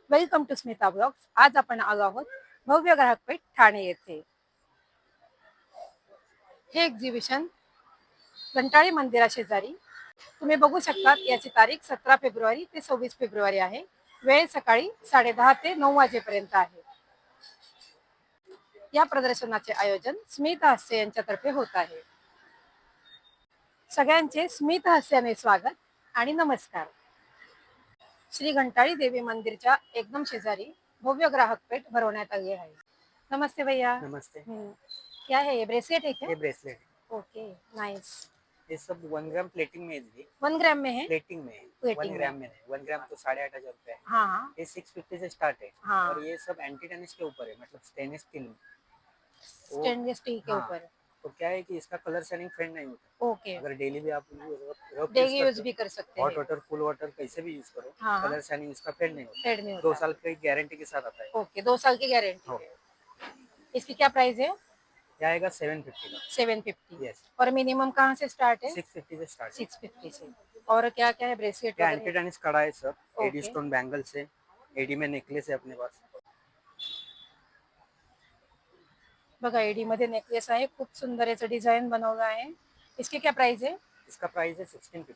Welcome to Smita blogs. आज आपण आलो आहोत भव्य ग्राहकपेठ ठाणे येथे. हे एक्झिबिशन घंटाळी मंदिरा शेजारी तुम्ही बघू शकता. याची तारीख 17 फेब्रुवारी ते 26 फेब्रुवारी आहे. वेळ सकाळी 10:30 ते 9 वाजेपर्यंत आहे. या प्रदर्शनाचे आयोजन स्मित हास्य यांच्यातर्फे होत आहे. सगळ्यांचे स्मित हास्याने स्वागत आणि नमस्कार. श्री घंटाळी देवी मंदिरच्या एकदम शेजारी भव्य ग्राहक पेठ भरवण्यात आली आहे. नमस्ते भैया. नमस्ते। क्या है ये, ब्रेसलेट है क्या? ये ब्रेसलेट है। Okay, nice. ये सब 1 ग्राम प्लेटिंग में है दीदी। 1 ग्राम में है? प्लेटिंग में है। प्लेटिंग 1 ग्राम में नहीं, 1 ग्राम तो 8,500 रुपए है। हाँ हाँ ये 650 से स्टार्ट है। हाँ. और ये सब एंटी टेनिस के ऊपर है, मतलब स्टेनलेस स्टील में। वो स्टेनलेस स्टील के हाँ, ऊपर. तो क्या है कि इसका कलर शेडिंग फेड नहीं होता। ओके, अगर डेली भी आप डेली यूज भी कर सकते हॉट हैं. वाटर फुल वाटर कैसे भी यूज करो, हाँ हाँ, कलर शाइनिंग इसका फेड नहीं होता। फेड नहीं 2 होता. साल की गारंटी के साथ आता है। ओके, 2 साल की गारंटी हो। है. इसकी क्या प्राइस है? ये आएगा 750 का। 750. यस। और मिनिमम कहाँ से स्टार्ट है? 650 से स्टार्ट है। 650 से. और क्या क्या है, ब्रेसलेट ये वगैरह एंटी है? टेनिस कड़ा है सब। AD okay. स्टोन बैंगल्स है। एडी में नेकलेस है अपने पास। बघा, एडी मध्ये नेकलेस आहे. खूप सुंदर याचं डिझाईन बनवलं आहे. इसकी क्या प्राइस है? इसका प्राइस है 1650,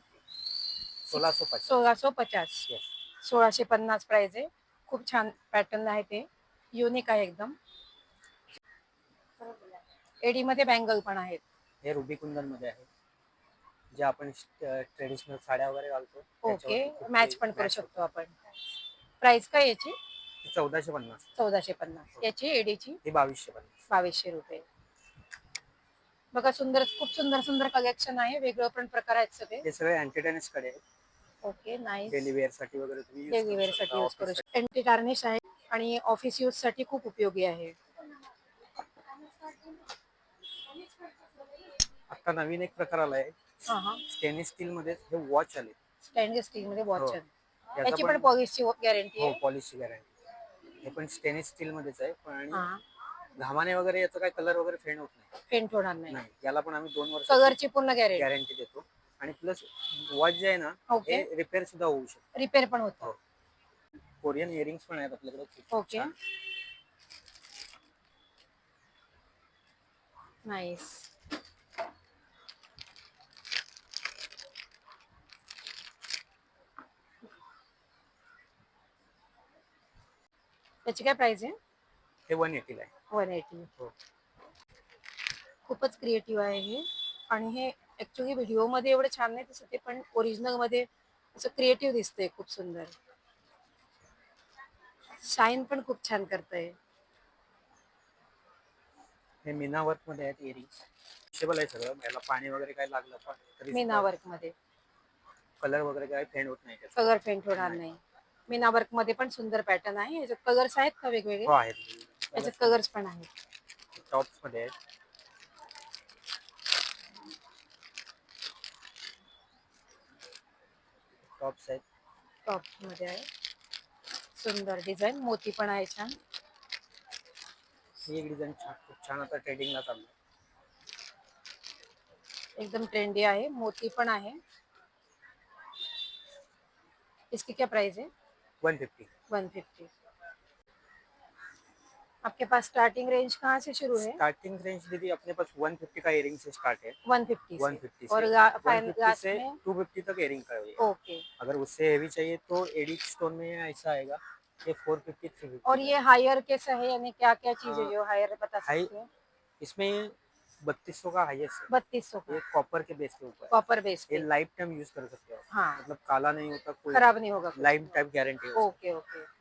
1650। 1650. यस। 1650 प्राइस आहे. खूप छान पॅटर्न आहे, ते युनिक आहे एकदम. एडी मध्ये बँगल पण आहेत. हे रुबी कुंदन मध्ये आहे, जे आपण ट्रेडिशनल साड्या वगैरे घालतो ओके, त्याच्यावरती खूप मॅच ते पण करू मॅच शकतो होतं। आपण. प्राइस काय याची? 1450। 1450. याची एडीची हे 2250। 2200 रुपये. बघा, सुंदर, खूप सुंदर सुंदर कलेक्शन आहे. वेगळं पण प्रकार आहेत सगळे. हे सगळे अँटी टेनिस कडे आहेत। Okay, nice. डेली वेअर साठी वगैरे तुम्ही यूज डेली करू वेअर शकता, साठी यूज करू ऑफिस शकतो. एंटी टार्निश आहे आणि ऑफिस यूज साठी खूप उपयोगी आहे. आता नवीन एक प्रकार आलाय, हा हा, स्टेनलेस स्टील मध्ये हे वॉच आले। स्टेनलेस स्टील मध्ये हो, वॉच आहे. याचा याची पण पण पॉलिशची गॅरंटी हो आहे. पॉलिशची गॅरंटी। हे पण स्टेनलेस स्टील मध्येच आहे, पण आणि हा, घामाने वगैरे याचा काय कलर वगैरे फेड होत नाही। फेंट होणार नाही. नाही, याला पण आम्ही 2 वर्ष कलरची पूर्ण गॅरंटी. गॅरंटी देतो। आणि प्लस वॉच जे आहे ना, ओके, हे रिपेअर सुद्धा होऊ शकतो। रिपेअर पण होतं. हो। कोरियन इयरिंग्स पण आहेत आपल्याकडे, खूप ओके, छान। नाईस. त्याची काय प्राइस आहे? हे 180 ला आहे। 180. हो। खूपच क्रिएटिव्ह आहे हे. आणि हे ऍक्च्युली व्हिडिओ मध्ये एवढं छान नाही दिसत आहे, पण ओरिजिनल मध्ये असं क्रिएटिव्ह दिसतंय. खूप सुंदर शाईन पण खूप छान करतंय. हे मीना वर्क मध्ये आहेत इयरिंग्स। वॉशेबल आहे सगळं, याला पाणी वगैरे काय लागलं पण तरी मीना वर्क मध्ये कलर वगैरे काय फेड होत नाही त्याचा। कलर फेंट होणार नाही. मीना वर्क मध्ये पण सुंदर पॅटर्न आहे. याच्यात कलर्स आहेत का वेगवेगळे? हो आहेत। याच्यात कलर्स पण आहेत. टॉप्स मध्ये आहेत। टॉप्स आहेत। टॉप मध्ये आहे. सुंदर डिझाईन, मोती पण आहे छान. ही एक डिझाईन खूप छान आता ट्रेडिंगला चालू आहे। एकदम ट्रेंडी आहे. मोती पण आहे. इसकी क्या प्राइस है? 150। 150. आपके पास स्टार्टिंग रेंज कहाँ से शुरू है? स्टार्टिंग रेंज दीदी अपने पास 150 का इयरिंग से स्टार्ट है। 150 से 150 और से फाइनल 150 लास्ट से में? 250 तक इयरिंग का है। ओके. अगर उससे हेवी चाहिए तो एडी स्टोन में ऐसा आएगा, ये 450 350। और ये हायर कैसा है, यानी क्या क्या चीज है हाँ, जो हायर बता हाई सकते हैं? इसमें 3200 का हाईएस्ट है। 3200 ये का कॉपर के बेस के ऊपर है। कॉपर बेस ये पे. लाइफ टाइम यूज कर सकते हो, हाँ, मतलब काला नहीं होता, कोई खराब नहीं होगा कुछ. लाइफ टाइम गारंटी है। Okay okay.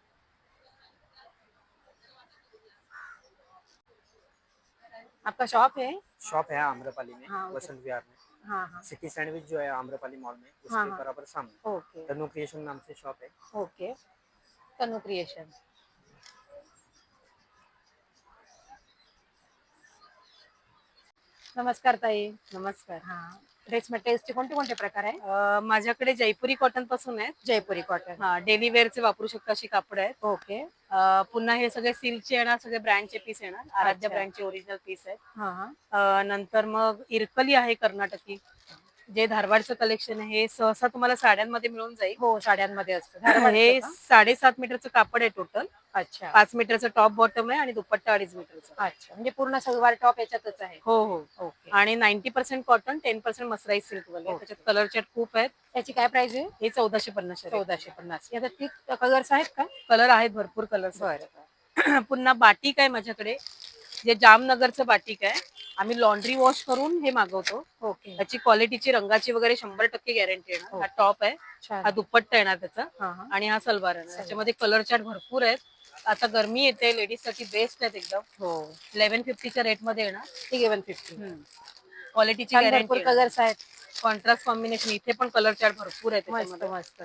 आपका शॉप है? शॉप है आम्रपाली में, हाँ, वसंत विहार में। हाँ हाँ सिटी सैंडविच जो है आम्रपाली मॉल में, हाँ उसके हाँ. बराबर सामने ओके तनु क्रिएशन नाम से शॉप है। ओके. तनु क्रिएशन. नमस्कार ताई. नमस्कार. हा, ड्रेस मटेरियल्सचे कोणते कोणते प्रकार आहे? माझ्याकडे जयपुरी कॉटन पासून आहेत. जयपुरी कॉटन. हा, डेली वेअरचे वापरू शकता अशी कापड आहेत. ओके. पुन्हा हे सगळे सिल्कचे येणार, सगळे ब्रँडचे पीस येणार. आराध्य अच्छा. ब्रँडचे ओरिजिनल पीस आहेत. हा हा. नंतर मग इरकली आहे कर्नाटकी. जे धारवाडचं कलेक्शन आहे हे सहसा तुम्हाला साड्यांमध्ये मिळून जाईल. हो, साड्यांमध्ये असतं. धारवाडचं हे का? 7.5 मीटरचं कापड आहे टोटल. अच्छा 5 मीटरचं टॉप बॉटम आहे आणि दुपट्टा 2.5 मीटरचा. अच्छा, म्हणजे पूर्ण सलवार टॉप याच्यातच आहे. हो हो. ओके. आणि 90% कॉटन, 10% मसराईज सिल्क वाले. ओके. त्याच्यात कलर चार्ट खूप आहेत. त्याची काय प्राइस आहे? हे 1450 आहे. 1450. याच्यात ठीक कलर्स आहेत का? कलर आहेत, भरपूर कलर्स. बरं. पुन्हा बाटिक आहे माझ्याकडे, जे जामनगरचं बाटिक आहे. आम्ही लॉन्ड्री वॉश करून हे मागवतो. ओके. त्याची क्वालिटीची, रंगाची वगैरे 100% गॅरंटी येणार. हा टॉप आहे, छान. हा दुपट्टा येणार त्याचा हां, हां. आणि हा सलवार येणार. त्याच्यामध्ये कलर चार्ट भरपूर आहेत. आता गरमी येते, लेडीज साठी बेस्ट आहेत एकदम. हो. 1150च्या रेट मध्ये येणार. 1150. क्वालिटीची छान, भरपूर गॅरंटी. कलर्स आहेत. कॉन्ट्रास्ट कॉम्बिनेशन, इथे पण कलर चार्ट भरपूर आहे मस्त त्याच्यामध्ये. मस्त.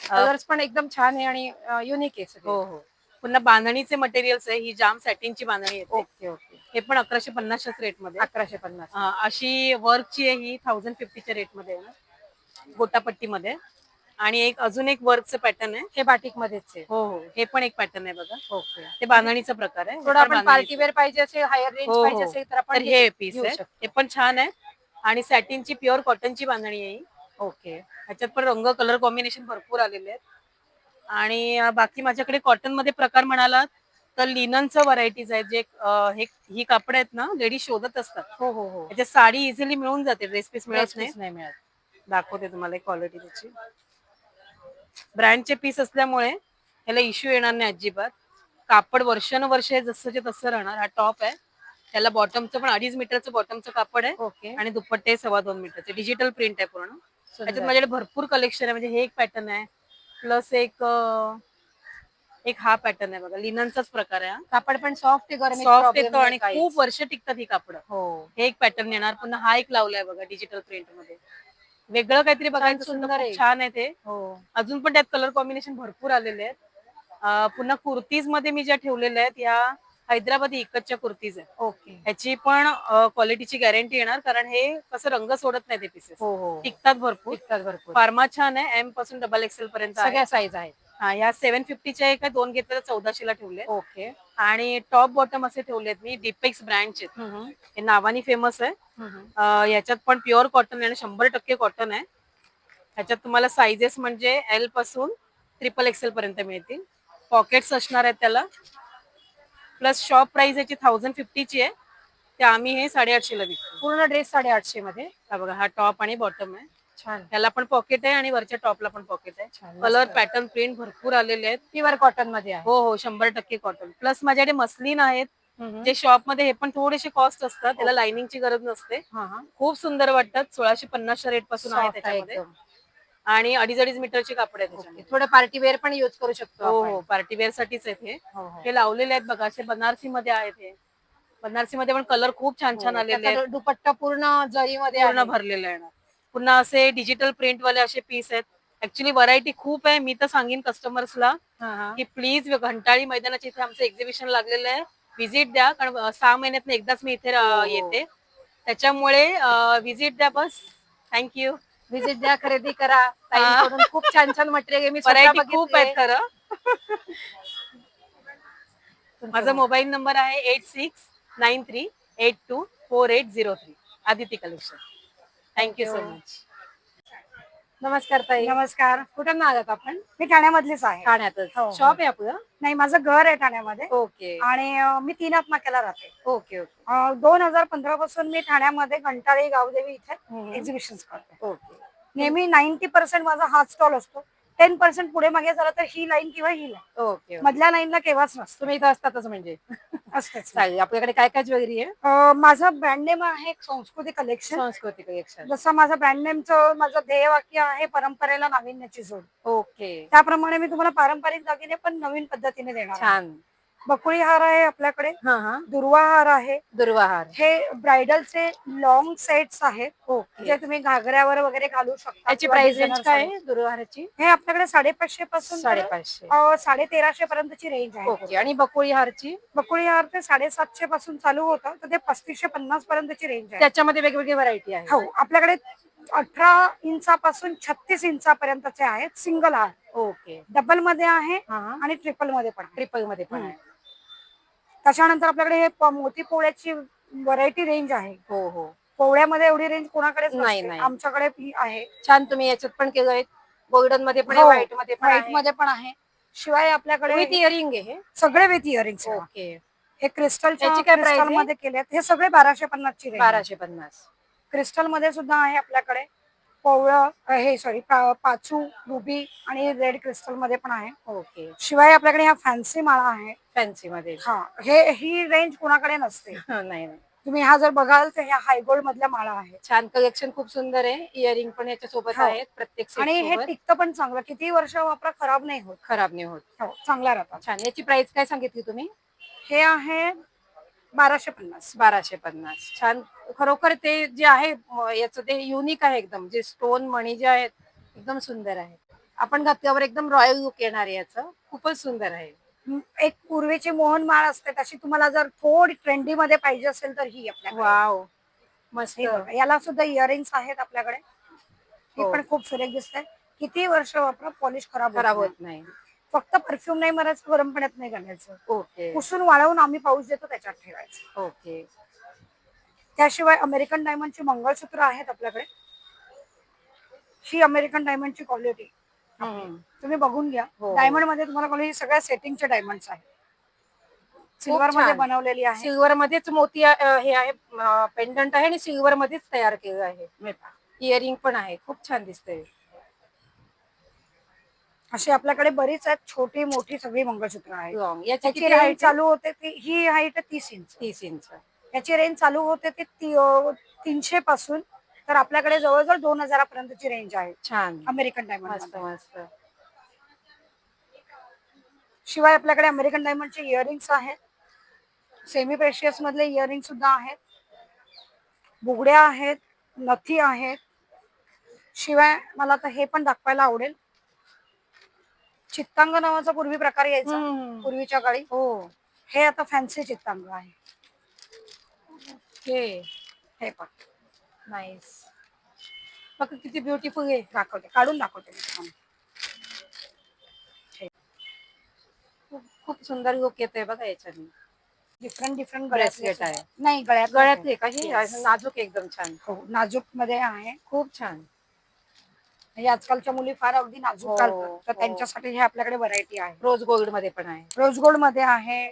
कलर्स पण एकदम छान आहे आणि युनिक आहे सगळे. हो हो. पुन्हा बांधणीचे मटेरियल्स आहे. ही जाम सॅटिनची बांधणी येते. Okay okay. हे पण 1150च्याच रेट मध्ये. 1150. अशी वर्कची आहे ही 1050च्या रेट मध्ये येणार, गोटापट्टीमध्ये. आणि एक अजून एक वर्कचं पॅटर्न आहे. हे बाटिक मध्येच आहे. हो हो, हे पण एक पॅटर्न आहे बघा. ओके. ते बांधणीचा प्रकार आहे. थोडं आपण पार्टी वेअर पाहिजे असेल, हायर रेंज हो, पाहिजे हो. असेल तर आपण तर हे पीस घेऊ आहे. शकतो. हे पण छान आहे आणि सॅटिनची प्युअर कॉटनची बांधणी आहे ही. ओके. ह्याच्यात पण रंग, कलर कॉम्बिनेशन भरपूर आलेले आहेत. आणि बाकी माझ्याकडे कॉटन मध्ये प्रकार म्हणालात तर लिननचं व्हरायटीज आहेत. जे ही कापड आहेत ना, लेडीज शोधत असतात. हो हो हो. त्याच्यात साडी इझिली मिळून जाते, ड्रेस पीस मिळत नाही. नाही मिळत. दाखवते तुम्हाला क्वालिटी त्याची. ब्रँडचे पीस असल्यामुळे ह्याला इश्यू येणार नाही अजिबात. कापड वर्षानुवर्ष जसंचे तसं राहणार. हा टॉप आहे, त्याला बॉटमचं पण 2.5 मीटरचं बॉटमचं कापड आहे ओके. आणि दुपट्टे 2.25 मीटरचे. डिजिटल प्रिंट आहे पूर्ण. सुंदर. त्याच्यात माझ्याकडे भरपूर कलेक्शन आहे. म्हणजे हे एक पॅटर्न आहे, प्लस एक हा पॅटर्न आहे बघा. लिननचाच प्रकार आहे. कापड पण सॉफ्ट आहे, गरमी सॉफ्ट येतो आणि खूप वर्ष टिकतात ही कापड. हो. हे एक पॅटर्न येणार. पुन्हा हा एक लावलाय बघा डिजिटल प्रिंट मध्ये. वेगळं काहीतरी बघायचं असेल तर सुंदर आहे. खूप छान आहे ते. हो. अजून पण त्यात कलर कॉम्बिनेशन भरपूर आलेले आहेत. पुन्हा कुर्तीज मध्ये मी ज्या ठेवलेल्या आहेत या हैदराबादी इकतच्या कुर्तीज आहेत. ओके. ह्याची पण क्वालिटीची गॅरंटी येणार, कारण हे कसं रंग सोडत नाही ते पीसेस. हो हो. टिकतात भरपूर. टिकतात भरपूर. फार्मा छान आहे. एम पासून XXL पर्यंत आहे. सगळ्या साईज आहेत. हा, या 750च्या एक आहे, 2 घेतल्या तर 1400ला ठेवले. ओके. आणि टॉप बॉटम असे ठेवलेत मी, डिपेक्स ब्रँडचे. हे नावानी फेमस आहे. याच्यात पण प्युअर कॉटन आहे, 100% कॉटन आहे. ह्याच्यात तुम्हाला साईजेस म्हणजे L पासून XXL पर्यंत मिळतील. पॉकेट्स असणार आहेत त्याला. प्लस शॉप प्राइस याची 1050ची आहे, ते आम्ही हे 850ला विकतो. पूर्ण ड्रेस 850 मध्ये. हा बघा, हा टॉप आणि बॉटम आहे. छान. त्याला पण पॉकेट आहे आणि वरच्या टॉपला पण पॉकेट आहे. छान. कलर पॅटर्न प्रिंट भरपूर आलेले आहेत. प्युअर कॉटन मध्ये आहे. हो हो, 100% कॉटन. प्लस माझ्याकडे मस्लिन आहेत, जे शॉप मध्ये हे पण थोडेसे कॉस्ट असतात. त्याला लाइनिंगची गरज नसते. खूप सुंदर वाटतात. 1650च्या रेट पासून आहे त्याच्यामध्ये. आणि 2.5 मीटरचे कापड आहे त्याच्यामध्ये. थोडं पार्टी वेअर पण यूज करू शकतो. हो हो, पार्टी वेअर साठीच आहेत हे लावलेले आहेत बघा. असे बनारसी मध्ये आहेत. हे बनारसी मध्ये पण कलर खूप छान छान आलेले आहेत. दुपट्टा पूर्ण जरीमध्ये पूर्ण भरलेला आहे. पुन्हा असे डिजिटल प्रिंट वाले असे पीस आहेत. ऍक्च्युली व्हरायटी खूप आहे. मी तर सांगेन कस्टमर्सला की प्लीज घंटाळी मैदानाच्या इथे आमचं एक्झिबिशन लागलेलं आहे, व्हिजिट द्या. कारण 6 महिन्यात एकदाच मी इथे येते, त्याच्यामुळे व्हिजिट द्या बस. थँक्यू. व्हिजिट द्या, खरेदी करा. ताईंकडून खूप छान छान मटेरियल मी व्हरायटी खूप आहेत खरं. माझा मोबाईल नंबर आहे 8693824803. Aditi collection. Thank you so much. नमस्कार ताई. नमस्कार. कुठून आलात आपण? मी ठाण्यामधलीच आहे. ठाण्यातच. हो. शॉप आहे आपलं? नाही, माझं घर आहे ठाण्यामध्ये. ओके आणि मी 3 नाक्याला राहते. ओके ओके 2015 पासून मी ठाण्यामध्ये घंटाळी गावदेवी इथे एक्झिबिशन करते. ओके. नेहमी 90% माझा हाच स्टॉल असतो. 10% पुढे मागे झालं तर ही लाईन किंवा ही लाईन. ओके. मधल्या लाईनला केव्हाच नसतो. तुम्ही इथं असतातच म्हणजे. असतेच. चालेल. आपल्याकडे काय काय ज्वेलरी आहे? माझं ब्रँड नेम आहे संस्कृती कलेक्शन. संस्कृती कलेक्शन. जसं माझं ब्रँड नेमचं माझं ध्येयवाक्य आहे, परंपरेला नाविन्याची जोड. ओके. त्याप्रमाणे मी तुम्हाला पारंपरिक दागिने पण नवीन पद्धतीने देणार आहे. छान. बकुळी हार आहे आपल्याकडे, हा दुर्वा हार आहे. दुर्वाहार. हे ब्रायडलचे लॉंग सेट्स आहेत, ओके. जे तुम्ही घागऱ्यावर वगैरे घालू शकता. याची किंवा प्राइस designer रेंज काय साडी. आहे दुर्वाहाराची? हे आपल्याकडे 550 पासून 550. 1350 पर्यंतची रेंज आहे. ओके. आणि बकुळी हारची? बकुळी हार ते 750 पासून चालू होतं, तर ते 3550 पर्यंतची रेंज आहे. त्याच्यामध्ये वेगवेगळी व्हरायटी आहे? हो, आपल्याकडे 18 इंचापासून 36 इंचापर्यंतचे आहेत सिंगल हार. ओके. डबल मध्ये आहे आणि ट्रिपल मध्ये पण आहे. ट्रिपल मध्ये पण आहे. त्याच्यानंतर आपल्याकडे हे मोती पोळ्याची व्हरायटी रेंज आहे. हो हो. पोवळ्यामध्ये एवढी रेंज कोणाकडेच नाही, नसते. नाही. आमच्याकडे ही आहे. छान तुम्ही याच्यात पण केलंय. गोल्डन मध्ये पण आहे, हो, व्हाईट मध्ये पण व्हाईट आहे. मध्ये पण आहे. शिवाय आपल्याकडे विथ इयरिंग आहे हे. सगळे विथ इयरिंग्स ओके. हे क्रिस्टलच्या याची काय प्राइस क्रिस्टल आहे? मध्ये केलेत. हे सगळे 1250 ची रेंज. 1250. क्रिस्टल मध्ये सुद्धा आहे आपल्याकडे. पोवळं हे सॉरी पाचू, रुबी आणि रेड क्रिस्टल मध्ये पण आहे. ओके. शिवाय आपल्याकडे ह्या फॅन्सी माळा आहे. फॅन्सी मध्ये. हा, ही रेंज कोणाकडे नसते. नाही नाही. तुम्ही ह्या जर बघाल तर ह्या हायगोल्ड मधल्या माळा आहेत. छान कलेक्शन, खूप सुंदर आहे. इयरिंग पण याच्या सोबत हो. आहेत, प्रत्येक सेट आणि हे सोबत. टिकतं पण चांगलं. किती वर्ष वापरा खराब नाही होत. खराब नाही होत. हो, चांगला राहतात. छान. याची प्राइस काय सांगितली तुम्ही? हे आहे 1250. 1250. छान. खरोखर ते जे आहे याचं ते युनिक आहे एकदम. जे स्टोन मणी जे आहेत एकदम सुंदर आहे. आपण घातल्यावर एकदम रॉयल लुक येणार आहे याचं. खूपच सुंदर आहे. एक पूर्वीची मोहन माळ असते तशी तुम्हाला जर थोडी ट्रेंडी मध्ये पाहिजे असेल तर ही आपल्याकडे. वाव. मस्त. हे बघा, याला सुद्धा इयरिंग्स आहेत आपल्याकडे. ही हो. पण खूप सुरेख दिसते. किती वर्ष वापरा पॉलिश खराब खराब होत होत नाही. फक्त परफ्यूम नाही मारायचं, गरम पाण्यात नाही घालायचं. ओके. पुसून वाळवून आम्ही पाऊस देतो त्याच्यात ठेवायचं. ओके. त्याशिवाय अमेरिकन डायमंडची मंगळसूत्र आहेत आपल्याकडे. ही अमेरिकन डायमंडची क्वालिटी हम्म. तुम्ही बघून घ्या. हो. डायमंड मध्ये तुम्हाला क्वालिटी सगळ्या सेटिंगचे डायमंड्स आहेत. सिल्वर छान. मध्ये बनवलेली आहे. सिल्वर मध्येच मोती हे आहे, पेंडंट आहे आणि सिल्वर मध्येच तयार केलं आहे. इयरिंग पण आहे. खूप छान दिसते. अशी आपल्याकडे बरीच आहेत, छोटी मोठी सगळी मंगळसूत्र आहेत. लॉंग. याची त्याची किती रेंज हाईट? चालू होते ही हाईट 30 इंच. 30 इंच. याची रेंज चालू होते ती 300 पासून तर आपल्याकडे जवळजवळ 2000 पर्यंतची रेंज आहे छान. American diamond. मस्त मस्त. शिवाय आपल्याकडे अमेरिकन डायमंडचे इयरिंग्स आहेत. सेमी प्रेशियस मधले इयरिंग सुद्धा आहेत. बुगड्या आहेत, नथी आहेत. शिवाय मला आता हे पण दाखवायला आवडेल. चित्तांग नावाचा पूर्वी प्रकार यायचा पूर्वीच्या काळी. हो. हे आता फॅन्सी चित्तांग आहे. ओके. हे पण नाईस. बघ किती ब्युटिफुल आहे. दाखवते, काढून दाखवते मी तुम्हाला. खूप सुंदर लुक येतोय बघा याच्याने. डिफरंट ब्रेसलेट आहे. नाही, गळ्यात गळ्यातले का हे? Yes. नाजूक एकदम छान. हो, नाजूक मध्ये आहे. खूप छान. म्हणजे आजकालच्या मुली फार अगदी नाजूक हो, घालतात तर हो. त्यांच्यासाठी हे आपल्याकडे व्हरायटी आहे. रोज गोल्ड मध्ये पण आहे. रोज गोल्ड मध्ये आहे,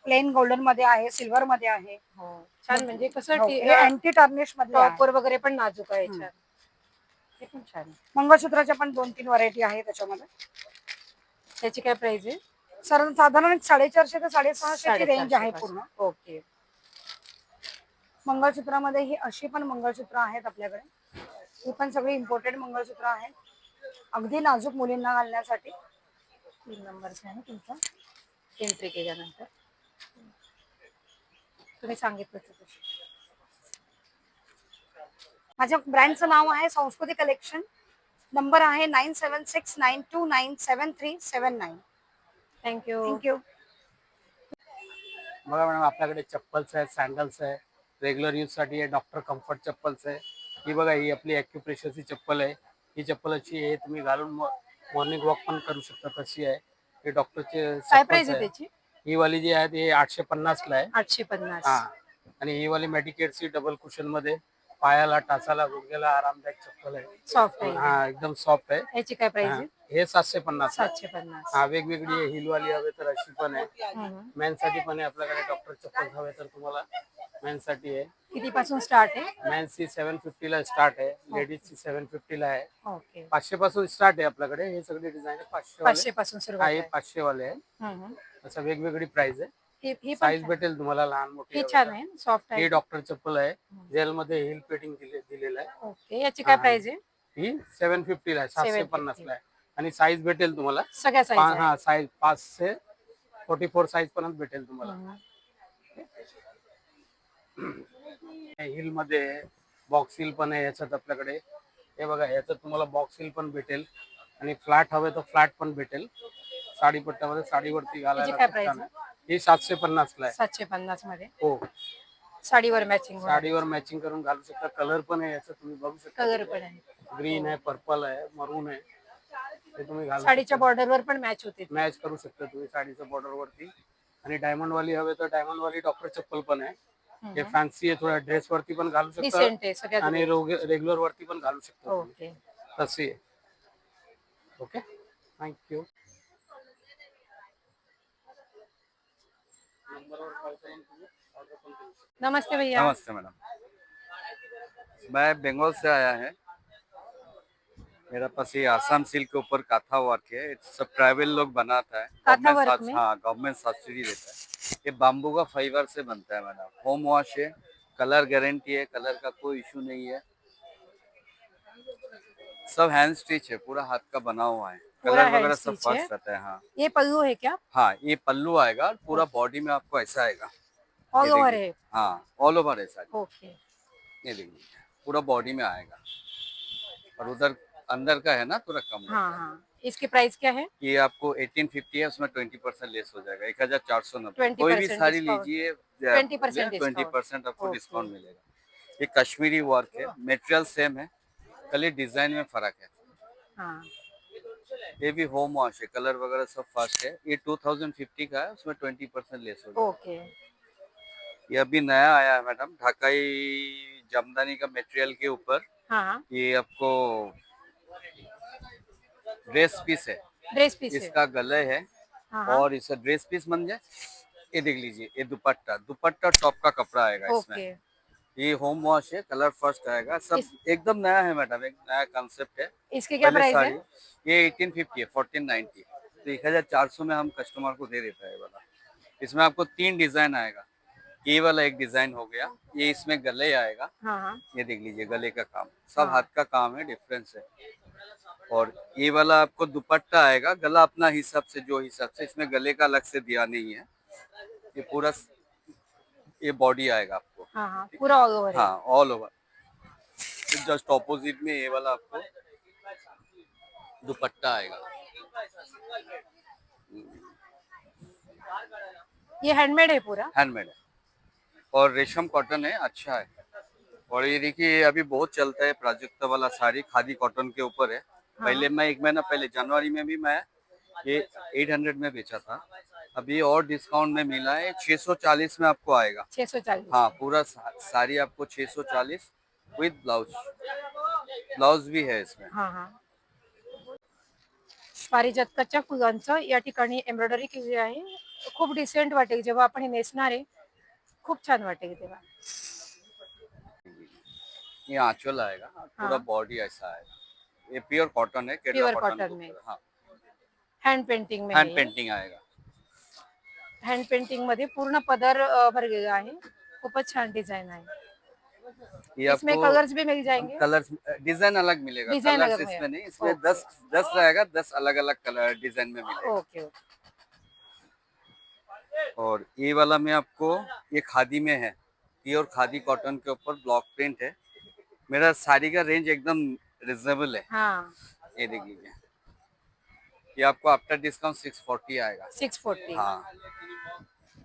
प्लेन गोल्डन मध्ये आहे, सिल्वर मध्ये आहे. हो. छान. म्हणजे कसं हे अँटी टार्निश मध्ये आहे. टॉपर वगैरे पण नाजूक आहे याच्यात. हे पण छान. मंगळसूत्राच्या पण 2-3 व्हरायटी आहे त्याच्यामध्ये. त्याची काय प्राइस आहे? साधारण 450 ते 650 ची रेंज आहे 450. पूर्ण. ओके. मंगळसूत्रामध्ये ही अशी पण मंगळसूत्र आहेत आपल्याकडे. ही पण सगळी इम्पोर्टेड मंगळसूत्र आहेत. अगदी नाजूक मुलींना घालण्यासाठी. 3 नंबरचा आहे ना तुमचा? एंट्री केल्यानंतर तुम्ही सांगितलं तसं. माझ्या ब्रँडचं नाव आहे संस्कृती कलेक्शन. नंबर आहे 9769297379. थँक्यू. थँक्यू. बघा मॅडम, आपल्याकडे चप्पल्स आहेत, सँडल्स आहे, रेग्युलर यूज साठी आहे, डॉक्टर कम्फर्ट चप्पल्स आहे. ही बघा, ही आपली ॲक्युप्रेशरची चप्पल आहे. ही चप्पल अशी आहे, तुम्ही घालून मॉर्निंग वॉक पण करू शकता, तशी आहे. हे डॉक्टरचे काय प्राइस चप्पल्स आहे आहे. त्याची? ही वाली जी आहे ती 850 ला आहे. 850. हा. आणि ही वाली मेडिकेटची डबल कुशन मध्ये पायाला, टाचाला, गुडघ्याला आरामदायक चप्पल आहे. सॉफ्ट आहे. हा, एकदम सॉफ्ट आहे. याची काय प्राइस हा, आहे? हे 750 ला. 750. हा, वेगवेगळी आहे. हिल वाली हवे तर अशी पण आहे. हम्म. मेन्स साठी पण आहे आपल्याकडे. डॉक्टर चप्पल हवे तर तुम्हाला मेन्स साठी आहे. किती पासून स्टार्ट आहे? मेन्सची 750 ला स्टार्ट आहे, लेडीजची 750 ला आहे. ओके. 500 पासून स्टार्ट आहे आपल्याकडे. हे सगळे डिझाईन 500 500 पासून सुरुवात आहे. आहे. 500 वाले आहे. हम्म. असं वेगवेगळी प्राइस आहे. ही पण साईज छान. भेटेल तुम्हाला लहान मोठी ही हवी छान तर. आहे, सॉफ्ट ही आहे. डॉक्टर चप्पल आहे. जेल मध्ये हिल पेटिंग दिलेलं आहे. ओके. याची काय हा. प्राइस आहे? ही 750 ला आहे, 750 ला आहे. आणि साईज भेटेल तुम्हाला सगळ्या साईज आहे. हा, साईज 5 ते 44 साईज पर्यंत भेटेल तुम्हाला. हिल मध्ये बॉक्स हिल पण आहे याच्यात आपल्याकडे. हे बघा, याच्यात तुम्हाला बॉक्स हिल पण भेटेल आणि फ्लॅट हवे तर फ्लॅट पण भेटेल. साडी पट्ट्यामध्ये साडीवरती घालायला काय खूप प्राइस छान आहे. ही 750 ला आहे. 750 मध्ये हो, साडीवर मॅचिंग साडीवर मॅचिंग करून घालू शकता. कलर पण आहे याच्यात, तुम्ही बघू शकता. कलर पण आहे. ग्रीन आहे, पर्पल आहे, मरून आहे. हे तुम्ही घालू साडीच्या बॉर्डरवर पण मॅच होते. मॅच करू शकता तुम्ही साडीच्या बॉर्डर वरती. आणि डायमंड वाली हवे तर डायमंड वाली डॉक्टर चप्पल पण आहे. हे फॅन्सी आहे, थोडा ड्रेस वरती पण घालू शकता डिसेंट आहे सगळ्यात आणि रेग्युलर वरती पण घालू शकता तुम्ही. ओके. तशी आहे. Okay, thank you. नमस्ते भैया. नमस्ते मैडम, मैं बंगाल से आया है. मेरा पास ये आसाम सिल्क के ऊपर काथा वर्क है. सब ट्राइबल लोग बनाता है. काथा वर्क में? हाँ, गवर्नमेंट सब्सिडी देता है. ये बाम्बू का फाइबर से बनता है मैडम. होम वॉश है, कलर गारंटी है, कलर का कोई इशू नहीं है. सब हैंड स्टिच है, पूरा हाथ का बना हुआ है. पूरा कलर hand वगैरह सब stitch है? फर्स्ट रहता है. हाँ ये पल्लू है क्या? हाँ, ये पल्लू आएगा. पूरा बॉडी में आपको ऐसा आएगा. ऑल ये ओवर देखिए. है? हाँ, ऑल ओवर है सारी. ओके. ये देखिए, पूरा बॉडी में आएगा. और उधर अंदर का है ना, थोड़ा कम. हाँ हाँ. इसकी प्राइस क्या है? ये आपको 1850 है, उसमें 20% लेस हो जाएगा. 1490. 20% कोई भी साड़ी डिस्काउंट. लीजिए 20% 20% आपको ओके. डिस्काउंट मिलेगा. ये कश्मीरी वर्क है, मटेरियल सेम है, खाली डिजाइन में फर्क है. हाँ. ये भी होम वॉश है, कलर वगैरह सब फास्ट है. ये 2050 का है, उसमें 20% लेस हो जाएगा. ओके. ये अभी नया आया है मैडम, ढाकाई जमदानी का मटेरियल के ऊपर. हाँ हाँ. ये आपको ड्रेस पीस है. ड्रेस पीस है? इसका गले है. हाँ हाँ. और इसे ड्रेस पीस बन जाए. ये देख लीजिए, ये दुपट्टा दुपट्टा टॉप का कपड़ा आएगा इसमें. ओके. ये होम वॉश है, कलर फर्स्ट आएगा. सब एकदम नया है मैडम, एक नया कंसेप्ट है. इसकी क्या पहले प्राइस साड़ी है? ये 1850 है, 1490. तो 1400 में हम कस्टमर को दे देता है वाला. इसमें आपको 3 डिजाइन आएगा. ये वाला एक डिजाइन हो गया. ये इसमें गले आएगा. हाँ हाँ. ये देख लीजिए, गले का काम सब हाँ. हाथ का काम है, डिफरेंस है. और ये वाला आपको दुपट्टा आएगा, गला अपना हिसाब से, जो हिसाब से. इसमें गले का अलग से दिया नहीं है. ये पूरा ये बॉडी आएगा आपको. हाँ हाँ. पूरा ऑल ओवर है? हाँ, ऑल ओवर. जस्ट ऑपोजिट में ये वाला आपको दुपट्टा आएगा. ये हैंडमेड है पूरा? हैंडमेड है और रेशम कॉटन है, अच्छा है. और ये देखिए, अभी बहुत चलता है प्राजक्ता वाला साड़ी, खादी कॉटन के ऊपर है. पहले मैं 1 महीना पहले जनवरी में भी मैं ये 800 में बेचा था. अभी और डिस्काउंट में मिला है, 640 में आपको आएगा. 640? हाँ, पूरा साड़ी आपको 640 विद ब्लाउज. ब्लाउज भी है इसमें. हाँ हाँ. पारिजातकाच्या फुलांचं या ठिकाणी एम्ब्रॉयडरी केली आहे. खूप डिसेंट वाटेल जेव्हा आपण हे नेसणार आहे. खूप छान वाटेल तेव्हा. ये आंचल आएगा, पूरा हाँ. बॉडी ऐसा आएगा. ये प्योर कॉटन है, केरला प्योर कॉटन कॉटन के में. ऊपर. हाँ, हँड पेंटिंग में हैंड है. पेंटिंग आएगा. हँड पेंटिंग मध्ये पूर्ण पदर भरलेला आहे. खूपच छान डिझाइन आहे. ये इसमें आपको कलर्स भी मिल जाएंगे? कलर्स डिजाइन अलग मिलेगा. डिजाइन कलर्स अलग इसमें मिलेगा. नहीं, इसमें ओके. 10 रहेगा. 10 अलग अलग कलर डिजाइन में मिलेगा. Okay okay. और ये वाला में आपको, ये खादी में है, प्योर खादी कॉटन के ऊपर ब्लॉक प्रिंट है. मेरा साड़ी का रेंज एकदम रिजनेबल है. हाँ. ये देख लीजिए, ये आपको आफ्टर डिस्काउंट 640 आएगा. 640. हाँ,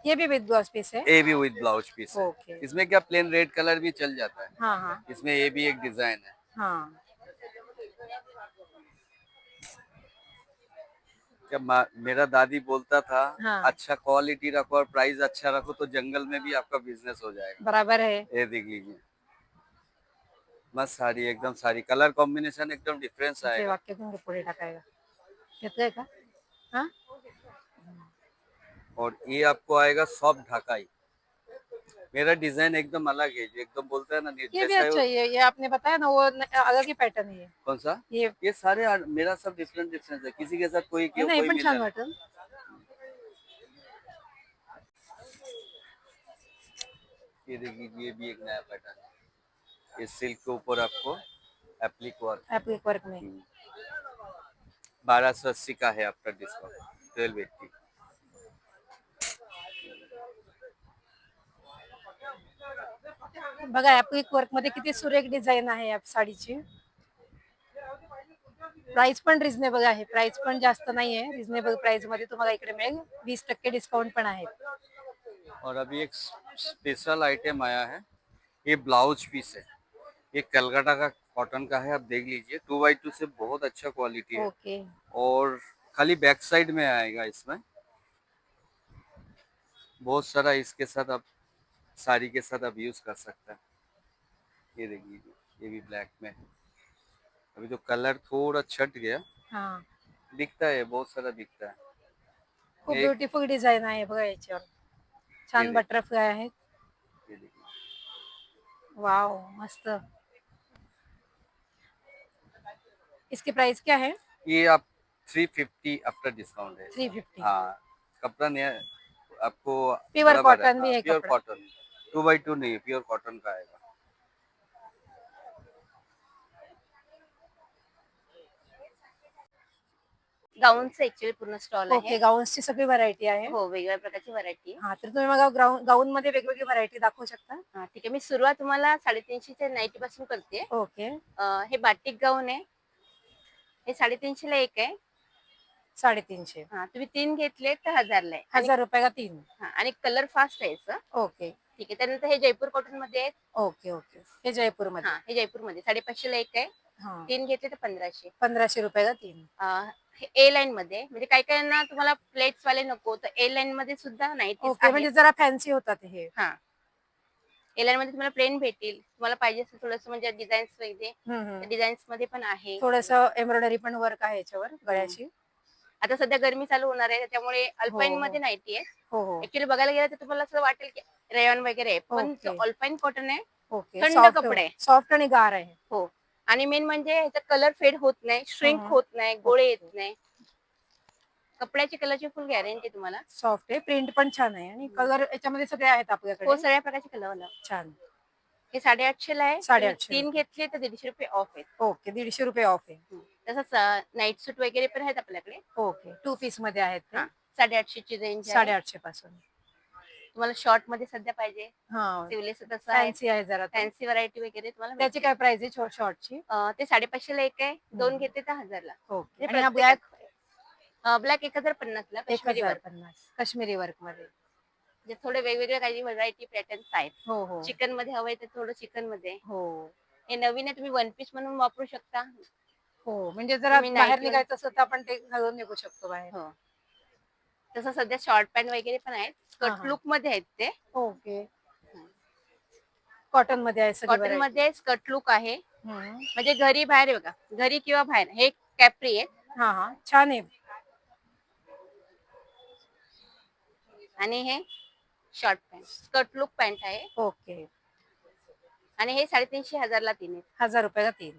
ये भी विद ब्लाउज पीस है? ये भी विद ब्लाउज पीस है. ओके. इसमें क्या प्लेन रेड कलर भी चल जाता है. हाँ हाँ. इसमें ये भी एक डिजाइन है. हाँ. क्या मेरा दादी बोलता था, हाँ. अच्छा क्वालिटी रखो और प्राइस अच्छा रखो तो जंगल में भी आपका बिजनेस हो जाएगा. बराबर है. ये देख लीजिए, मस्त साड़ी, एकदम साड़ी. कलर कॉम्बिनेशन एकदम डिफरेंस ते आएगा. वाक्य घेऊन घे पुढे टाकायला. घेतलंय का? हाँ. और ये आपको आएगा सॉफ्ट ढाकाई. मेरा डिजाइन एकदम अलग है, जो एकदम बोलता है ना, ये भी जैसा अच्छा है. ये आपने बताया ना वो अलग ही पैटर्न है ये. कौन सा. ये ये सारे मेरा सब डिफरेंट डिफरेंट है. किसी के साथ कोई नाही कोई पण मिल छान जाए. वाटेल. ये देखिए, ये भी एक नया पैटर्न है. ये सिल्क के ऊपर आपको एप्लिक वर्क. एप्लिक वर्क में. 1280 का है आफ्टर डिस्काउंट. 1280. बघा एप्लिक वर्क मध्ये किती सुरेख डिझाईन आहे या साडीची. प्राइस पण रिझनेबल आहे. प्राइस पण जास्त नाहीये. रिझनेबल प्राइस मध्ये तुम्हाला इकडे मिळेल. 20% डिस्काउंट पण आहे. और अभी एक स्पेशल आइटम आया है, ये ब्लाउज पीस है. ये कलकत्ता का कॉटन का है, आप देख लीजिए. 2x2 से बहुत अच्छा क्वालिटी है. ओके. और खाली बैक साइड में आएगा. इसमें बहुत सारा इसके साथ आप साड़ी के साथ आप यूज कर सकते हैं। ये देखिए, ये भी ब्लैक में है। अभी तो कलर थोड़ा छट गया, हा, दिखता है, बहुत सारा दिखता है। खूप एक ब्युटिफुल डिझाईन आहे बघा याच्यावर. ये छान देखिए, बटरफ्लाय आहेत. ये देखिए, वाव, मस्त. इसकी प्राइस क्या है? ये आप 350 आफ्टर डिस्काउंट है। 350. हाँ, कपड़ा नहीं है, आपको प्योर बराबर है। कॉटन भी है प्योर कपड़ा. कॉटन, 2x2 नहीं है, प्योर कॉटन का आएगा। गाऊनचं ऍक्च्युअली पूर्ण स्टॉल ओके, आहे. गाऊन्सची सगळी व्हरायटी आहे. हो, वेगवेगळ्या प्रकारची व्हरायटी आहे. हा, तर तुम्ही मला गाऊन मध्ये वेगवेगळी व्हरायटी दाखवू शकता? हा, ठीक आहे. मी सुरुवात तुम्हाला 350च्या नाईटी पासून करते. ओके, हे बाटिक गाऊन आहे. हे 350 ला एक आहे. 350. हा, तुम्ही 3 घेतले तर 1000 ला आहे. 1000 रुपये का 3? हा, आणि कलर फास्ट आहे याचं. ओके, ठीक आहे. त्यानंतर हे जयपूर कॉटन मध्ये आहेत. Okay, okay. हे जयपूर मध्ये. हा, हे जयपूर मध्ये 550 ला एक आहे. हा, 3 घेतले तर 1500. 1500 रुपये का 3? हे ए लाईन मध्ये, म्हणजे काही काहींना तुम्हाला प्लेट्स वाले नको तर ए लाईन मध्ये सुद्धा नाईटीज ओके, आहेत. म्हणजे जरा फॅन्सी होतात हे. हा, ए लाईन मध्ये तुम्हाला प्लेन भेटेल. तुम्हाला पाहिजे असेल थोडंसं म्हणजे डिझाईन्स वगैरे, डिझाईन्स मध्ये पण आहे. थोडस एम्ब्रॉयडरी पण वर्क आहे याच्यावर गळ्याची. आता सध्या गरमी चालू होणार आहे त्याच्यामुळे अल्पाईन हो. मध्ये नाईटी आहे. हो हो, ऍक्च्युली बघायला गेलं तर तुम्हाला असं वाटेल की रेयॉन वगैरे आहे, पण ओके. अल्पाईन कॉटन आहे. ओके. थंड सॉफ्ट कपडे. सॉफ्ट आणि गार आहे. हो, आणि मेन म्हणजे ह्याचा कलर फेड होत नाही, श्रिंक होत नाही, गोळे येत नाही. कपड्याची कलरची फुल गॅरंटी तुम्हाला. सॉफ्ट आहे, प्रिंट पण छान आहे आणि कलर याच्यामध्ये सगळे आहेत हो, आपल्याकडे. सगळ्या प्रकारचे कलर. छान. हे 850 ला आहे. 850. 3 घेतले तर 150 रुपये ऑफ आहेत. ओके, 150 रुपये ऑफ आहे. तसंच नाईट सूट वगैरे पण आहेत आपल्याकडे. ओके, 2 पीस मध्ये आहेत ते. हा, 850 ची रेंज आहे. 850 पासून. तुम्हाला शॉर्ट मध्ये सध्या पाहिजे, हा, सिवलेस तसं आहे. फॅन्सी आहे जरा. फॅन्सी व्हरायटी वगैरे तुम्हाला त्याची भेटेल. काय प्राइस आहे शॉर्टची? ते 550 ला एक आहे. 2 घेतले तर 1000 ला. ओके, म्हणजे आणि हा ब्लॅक ब्लॅक 1050 ला काश्मीरी वर्क. 1050 काश्मीरी वर्क मध्ये. म्हणजे थोडे वेगवेगळे काही व्हरायटी पॅटर्न्स आहेत. हो हो चिकन मध्ये हवंय तर थोडं चिकन मध्ये. हो हे नवीन आहे, तुम्ही वन पीस म्हणून वापरू शकता. हो, म्हणजे जरा तुम्ही बाहेर night निघायचं असं तर आपण ते घालून निघू शकतो बाहेर. हो, तसं सध्या शॉर्ट पॅन्ट वगैरे पण आहेत. हा, स्कर्ट हा. लुक मध्ये आहेत ते. ओके, कॉटन मध्ये आहे सगळी कॉटन variety. मध्ये स्कर्ट लुक आहे. हम्म. म्हणजे घरी बाहेर आहे बघा, घरी किंवा बाहेर. हे कॅप्री आहे हा हा, छान आहे. आणि हे short pant skirt look pant आहे. ओके, आणि हे 350 1000 ला 3 आहेत. 1000 रुपये का 3?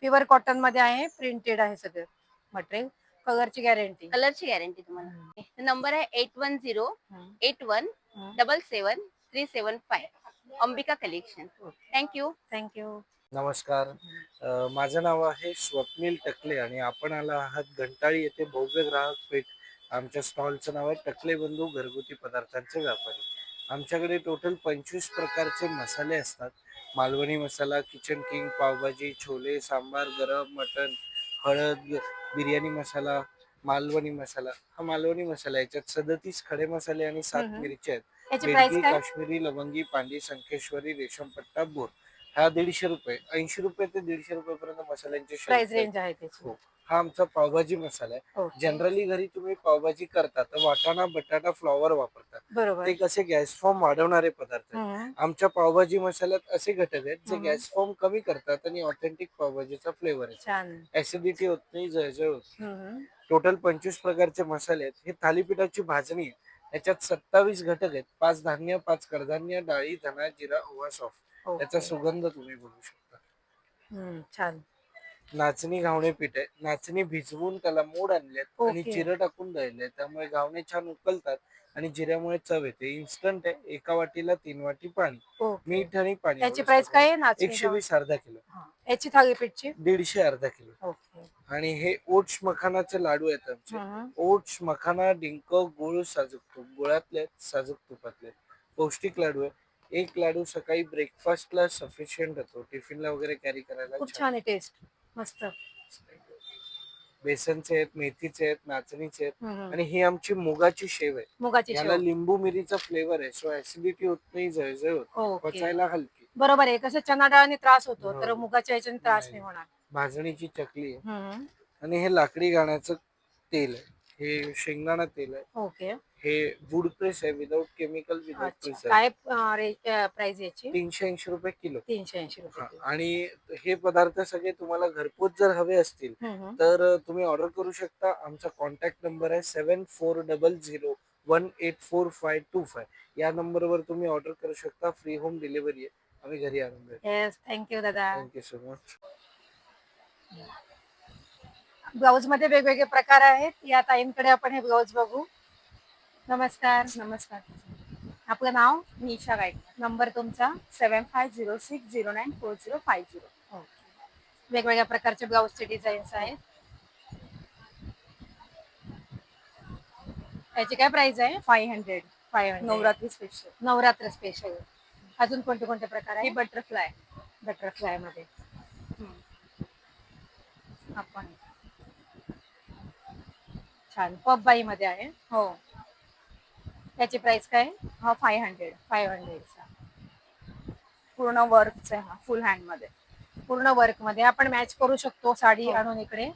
प्युअर कॉटन मध्ये आहे, प्रिंटेड आहे सगळं मटेरियल. कलरची गॅरंटी. कलरची गॅरंटी तुम्हाला. नंबर आहे 8108177375. अंबिका कलेक्शन. थँक्यू. थँक्यू. नमस्कार. माझं नाव आहे स्वप्नील टकले आणि आपण आला आहात घंटाळी येथे भव्य ग्राहक पेठ. आमच्या स्टॉलचं नाव आहे टकले बंधू घरगुती पदार्थांचे व्यापारी. आमच्याकडे टोटल 25 प्रकारचे मसाले असतात. मालवणी मसाला, किचन किंग, पावभाजी, छोले, सांबार, गरम, मटण, हळद, बिर्याणी मसाला, मालवणी मसाला. हा मालवणी मसाला, याच्यात 37 खडे मसाले आणि 7 मिरची आहेत. याची प्राइस बेडगी, काय? काश्मीरी, लवंगी, पांडी, संकेश्वरी, रेशमपट्टा, बोर. हा 150 रुपये, 80 रुपये ते 150 रुपयापर्यंत मसाल्यांचे प्राइस shelf आहेत. रेंज आहे त्याची. हो. हा आमचा पावभाजी मसाला आहे. ओके. जनरली घरी तुम्ही पावभाजी करता तर वाटाणा, बटाटा, फ्लॉवर वापरतात. बरोबर. ते कसे गॅस फॉर्म वाढवणारे पदार्थ आहेत. हम्म. आमच्या पावभाजी मसाल्यात असे घटक आहेत जे हम्म. गॅस फॉर्म कमी करतात आणि ऑथेंटिक पावभाजीचा फ्लेवर आहे. छान. ऍसिडिटी होत नाही, जळजळ होत नाही. हम्म. टोटल 25 प्रकारचे मसाले आहेत. हे थालीपीठाची भाजणी आहे. याच्यात 27 घटक आहेत. 5 धान्य, 5 कडधान्य, डाळी, धना, जिरा, ओवा, सॉफ्ट. ओके. त्याचा सुगंध तुम्ही बघू शकता. छान. नाचणी घावणे पीठ आहे. नाचणी भिजवून त्याला मोड आणलेत आणि ओके. जिरं टाकून दळले, त्यामुळे घावणे छान उकलतात आणि जिऱ्यामुळे चव येते. इन्स्टंट आहे. 1 वाटीला 3 वाटी पाणी, ओके. मीठ आणि पाणी. याची एवढंच प्राइस टाकून. काय आहे नाचणी? 120 अर्धा किलो. हा. याची थालीपीठची? 150 अर्धा किलो. ओके. आणि हे ओट्स मखानाचे लाडू आहेत आमचे. हम्म. ओट्स, मखाना, डिंक, गुळ, साजूक तूप. गुळातले आहेत, साजूक तुपातले. पौष्टिक लाडू आहे. एक लाडू सकाळी ब्रेकफास्टला सफिशियंट होतो, टिफिनला वगैरे कॅरी करायला खूप छान. छान आहे टेस्ट. मस्त. बेसनचे आहेत, मेथीचे आहेत, नाचणीचे आहेत. हम्म. आणि ही आमची मुगाची शेव आहे. मुगाची याला शेव. लिंबू मिरीचा फ्लेवर आहे, सो ऍसिडिटी होत नाही, जळजळ होत नाही. ओके. पचायला हलकी. बरोबर आहे. कसं चना डाळने त्रास होतो, हो. तर मुगाच्या ह्याच्याने त्रास नाही. नाही होणार. भाजणीची चकली आहे. हम्म. आणि हे लाकडी घाण्याचं तेल आहे. हे शेंगदाणा तेल आहे. ओके. हे वूड प्रेस आहे, विदाउट केमिकल, विदाउट अच्छा. प्रिझर्व. काय प्राइस याची? 380 रुपये किलो. 380 रुपये हा, किलो. आणि हे पदार्थ सगळे तुम्हाला घरपोच जर हवे असतील तर तुम्ही ऑर्डर करू शकता. आमचा कॉन्टॅक्ट नंबर आहे 7400184525. या नंबरवर तुम्ही ऑर्डर करू शकता. फ्री होम डिलिव्हरी आहे, आम्ही घरी आणून देतो. येस, थँक्यू दादा. Thank you so much. ब्लाऊज मध्ये वेगवेगळे प्रकार आहेत. या ताईंकडे आपण हे ब्लाऊज बघू. नमस्कार. नमस्कार. आपलं नाव, निशा गाईड. नंबर तुमचा. 7506094050. वेगवेगळ्या प्रकारचे ब्लाऊजचे डिझाईन्स आहेत. याची काय प्राइस आहे? 500. 500. नवरात्री स्पेशल. नवरात्र स्पेशल. अजून कोणते कोणते प्रकार हे आहे? बटरफ्लाय. बटरफ्लाय मध्ये आपण छान पफ बाई मध्ये आहे. हो. याची प्राइस काय? हा 500. 500. पूर्ण वर्कच आहे, हा फुल हँड मध्ये. पूर्ण वर्क मध्ये आपण मॅच करू शकतो साडी हो. आणून इकडे.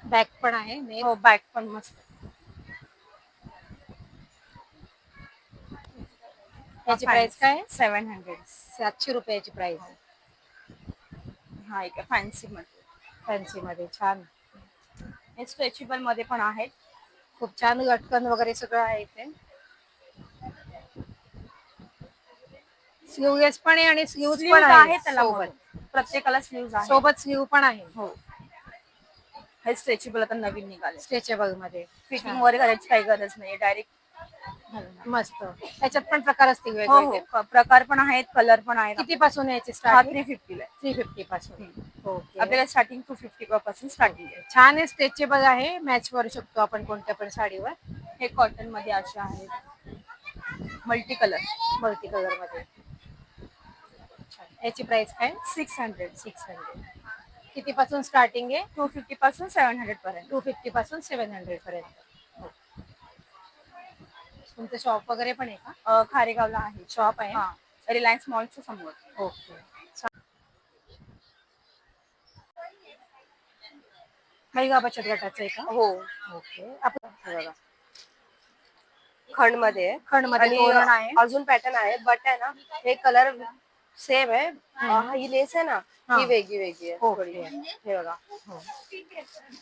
बॅक पण आहे. हो, बॅक पण मस्त. याची प्राइस काय? 700. 700 रुपयाची प्राइस. हा एक फॅन्सी मध्ये. फॅन्सी मध्ये छान. हे स्ट्रेचेबल मध्ये पण आहेत. खूप छान लटकन वगैरे सगळं आहे इथे. स्लीवलेस पण आहे आणि स्लीव्ह पण स्लीव्ह आहे आहे त्याला सोबत. म्हणून. प्रत्येकाला स्लीव्ह आहे. सोबत स्लीव्ह पण आहे. हो. हे स्ट्रेचेबल आता नवीन निघाले. स्ट्रेचेबल मध्ये. फिटिंग वगैरे करायची काही गरज नाही, डायरेक्ट. मस्त. त्याच्यात पण प्रकार असतील हो वेगवेगळे. हो, प्रकार पण आहेत, कलर पण आहेत. किती पासून याची हा स्टार्टिंग? 350 ला आहे. 350 पासून. ओके. आपल्याला स्टार्टिंग 250 पासून स्टार्टिंग आहे. छान आहे, स्ट्रेचेबल आहे, मॅच करू शकतो आपण कोणत्या पण साडीवर. हे कॉटन मध्ये असे आहेत, मल्टी कलर. मल्टी कलर मध्ये. याची प्राइस काय? 600. 600. किती पासून स्टार्टिंग आहे? 250 पासून 700 पर्यंत. 250 पासून 700 पर्यंत. तुमचं शॉप वगैरे पण आहे का? खारेगावला आहे. शॉप आहे. हा, रिलायन्स मॉलच्या समोर. ओके. महिला बचत गटाचं आहे का? हो. ओके. आपण बघा, खंड मध्ये खंड मध्ये तोरण आहे. अजून पॅटर्न आहे, बट आहे ना हे कलर सेम आहे. ही लेस आहे ना, ही वेगळी वेगळी आहे थोडी. हे बघा,